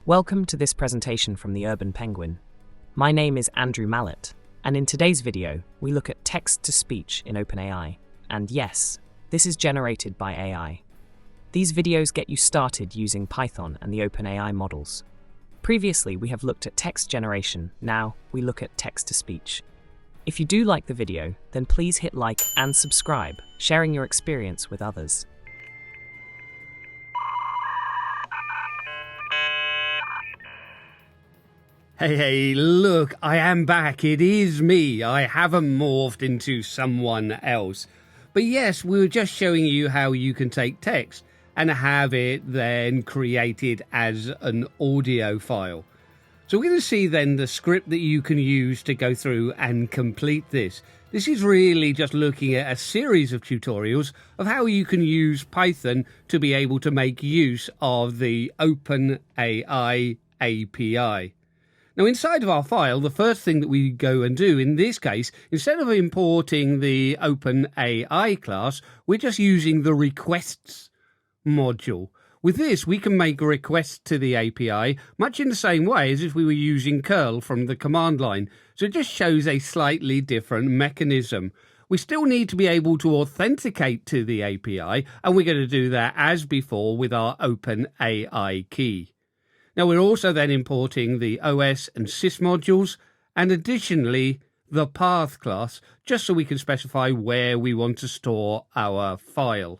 Welcome to this presentation from the Urban Penguin. My name is Andrew Mallett, and in today's video, we look at text-to-speech in OpenAI. And yes, this is generated by AI. These videos get you started using Python and the OpenAI models. Previously, we have looked at text generation. Now, we look at text-to-speech. If you do like the video, then please hit like and subscribe, sharing your experience with others. Hey, look, I am back. It is me. I haven't morphed into someone else. But yes, we were just showing you how you can take text and have it then created as an audio file. So we're going to see then the script that you can use to go through and complete this. This is really just looking at a series of tutorials of how you can use Python to be able to make use of the OpenAI API. Now, inside of our file, the first thing that we go and do in this case, instead of importing the OpenAI class, we're just using the requests module. With this, we can make requests to the API much in the same way as if we were using curl from the command line. So it just shows a slightly different mechanism. We still need to be able to authenticate to the API, and we're going to do that as before with our OpenAI key. Now, we're also then importing the OS and sys modules, and additionally, the path class, just so we can specify where we want to store our file.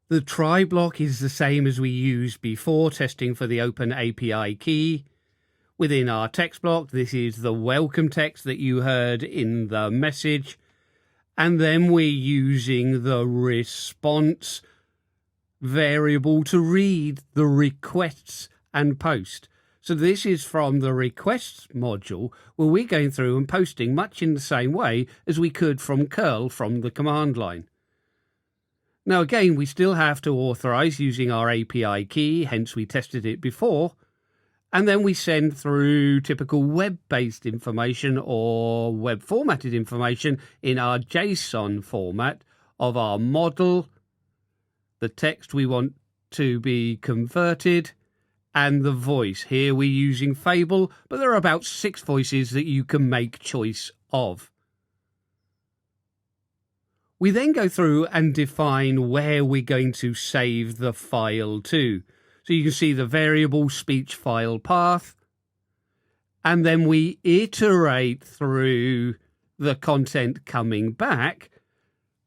The try block is the same as we used before testing for the OpenAPI key. Within our text block, this is the welcome text that you heard in the message. And then we're using the response variable to read the requests and post. So this is from the requests module where we're going through and posting much in the same way as we could from curl from the command line. Now again, we still have to authorize using our API key, hence we tested it before, and then we send through typical web-based information or web formatted information in our JSON format of our model, the text we want to be converted, and the voice. Here we're using Fable, but there are about 6 voices that you can make choice of. We then go through and define where we're going to save the file to. So you can see the variable speech file path, and then we iterate through the content coming back,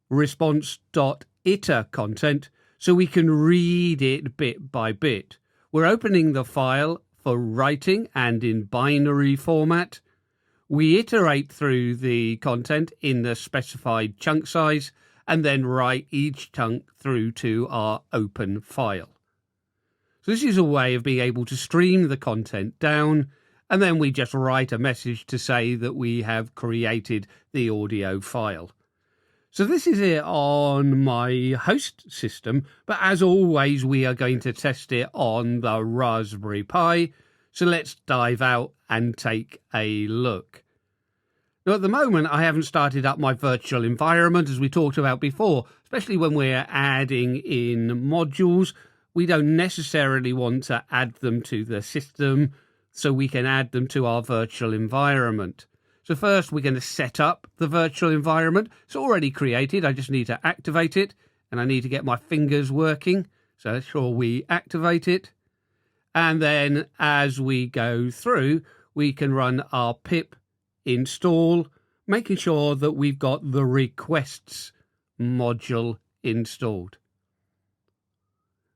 response.iter content, so we can read it bit by bit. We're opening the file for writing and in binary format. We iterate through the content in the specified chunk size and then write each chunk through to our open file. So this is a way of being able to stream the content down, and then we just write a message to say that we have created the audio file. So this is it on my host system, but as always, we are going to test it on the Raspberry Pi. So let's dive out and take a look. Now, at the moment, I haven't started up my virtual environment, as we talked about before, especially when we're adding in modules. We don't necessarily want to add them to the system, so we can add them to our virtual environment. So first, we're going to set up the virtual environment. It's already created. I just need to activate it, and I need to get my fingers working. So make sure we activate it. And then as we go through, we can run our pip install, making sure that we've got the requests module installed.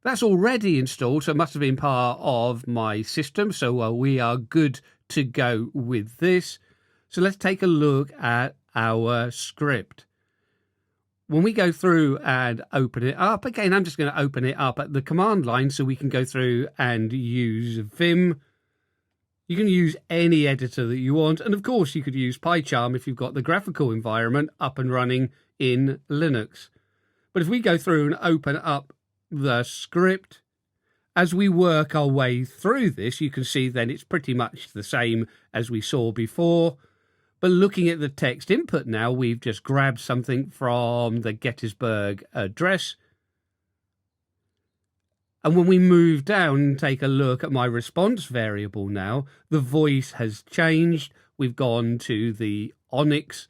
That's already installed, so it must have been part of my system. So we are good to go with this. So let's take a look at our script. When we go through and open it up, again, I'm just going to open it up at the command line so we can go through and use Vim. You can use any editor that you want. And of course, you could use PyCharm if you've got the graphical environment up and running in Linux. But if we go through and open up the script, as we work our way through this, you can see then it's pretty much the same as we saw before. But looking at the text input now, we've just grabbed something from the Gettysburg Address. And when we move down and take a look at my response variable now, the voice has changed. We've gone to the Onyx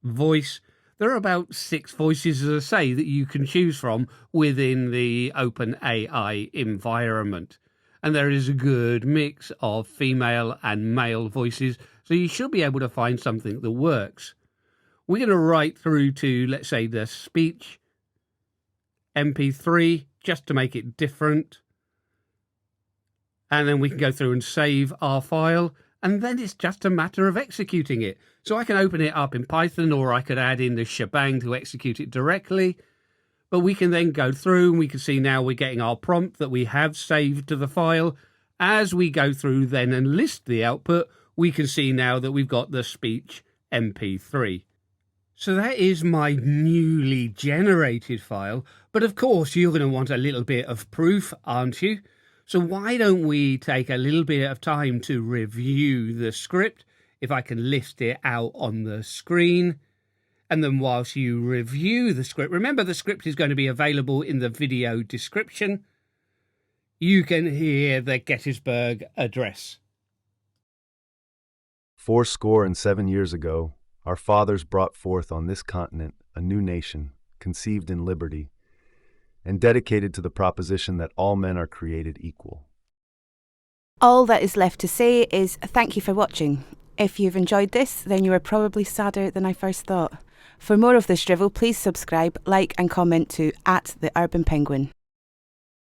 voice. There are about 6 voices, as I say, that you can choose from within the OpenAI environment. And there is a good mix of female and male voices, so you should be able to find something that works. We're going to write through to, let's say, the speech MP3, just to make it different. And then we can go through and save our file, and then it's just a matter of executing it. So I can open it up in Python, or I could add in the shebang to execute it directly. But we can then go through and we can see now we're getting our prompt that we have saved to the file. As we go through then and list the output, we can see now that we've got the speech MP3. So that is my newly generated file. But of course, you're going to want a little bit of proof, aren't you? So why don't we take a little bit of time to review the script? If I can list it out on the screen. And then whilst you review the script, remember the script is going to be available in the video description. You can hear the Gettysburg Address. 87 years ago, our fathers brought forth on this continent a new nation, conceived in liberty, and dedicated to the proposition that all men are created equal. All that is left to say is thank you for watching. If you've enjoyed this, then you are probably sadder than I first thought. For more of this drivel, please subscribe, like and comment to @the Urban Penguin.